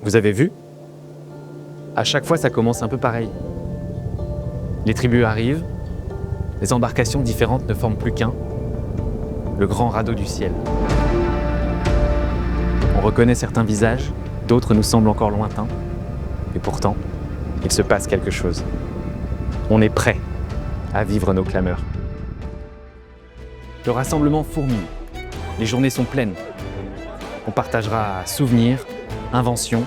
Vous avez vu? À chaque fois, ça commence un peu pareil. Les tribus arrivent, les embarcations différentes ne forment plus qu'un, le grand radeau du ciel. On reconnaît certains visages, d'autres nous semblent encore lointains, et pourtant, il se passe quelque chose. On est prêt à vivre nos clameurs. Le rassemblement fourmille, les journées sont pleines. On partagera souvenirs, inventions,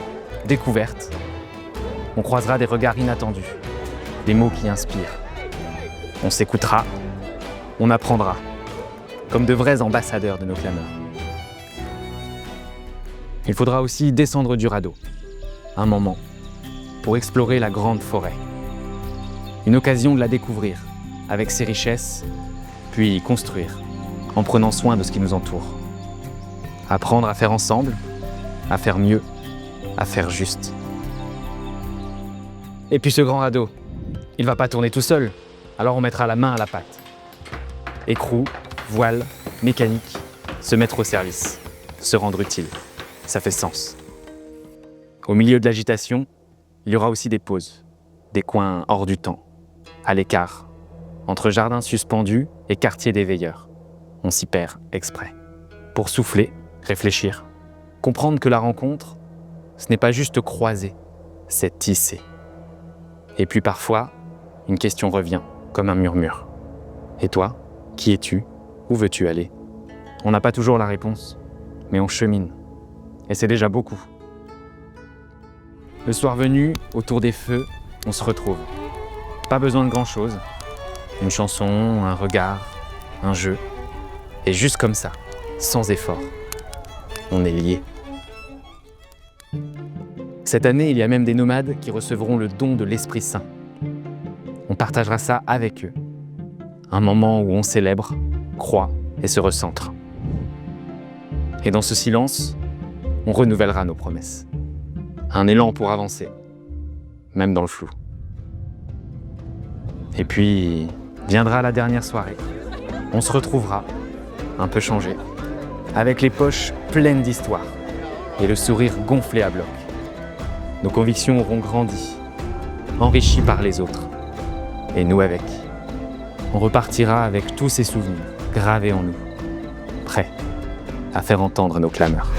découvertes. On croisera des regards inattendus, des mots qui inspirent. On s'écoutera, on apprendra, comme de vrais ambassadeurs de nos clameurs. Il faudra aussi descendre du radeau, un moment, pour explorer la grande forêt. Une occasion de la découvrir, avec ses richesses, puis construire, en prenant soin de ce qui nous entoure. Apprendre à faire ensemble, à faire mieux, à faire juste. Et puis ce grand radeau, il va pas tourner tout seul, alors on mettra la main à la pâte. Écrou, voile, mécanique, se mettre au service, se rendre utile, ça fait sens. Au milieu de l'agitation, il y aura aussi des pauses, des coins hors du temps, à l'écart, entre jardins suspendus et quartiers des veilleurs. On s'y perd exprès. Pour souffler, réfléchir, comprendre que la rencontre, ce n'est pas juste croiser, c'est tisser. Et puis parfois, une question revient, comme un murmure. Et toi, qui es-tu? Où veux-tu aller? On n'a pas toujours la réponse, mais on chemine. Et c'est déjà beaucoup. Le soir venu, autour des feux, on se retrouve. Pas besoin de grand-chose. Une chanson, un regard, un jeu. Et juste comme ça, sans effort, on est liés. Cette année, il y a même des nomades qui recevront le don de l'Esprit Saint. On partagera ça avec eux. Un moment où on célèbre, croit et se recentre. Et dans ce silence, on renouvellera nos promesses. Un élan pour avancer, même dans le flou. Et puis, viendra la dernière soirée. On se retrouvera, un peu changé, avec les poches pleines d'histoire et le sourire gonflé à bloc. Nos convictions auront grandi, enrichies par les autres, et nous avec. On repartira avec tous ces souvenirs gravés en nous, prêts à faire entendre nos clameurs.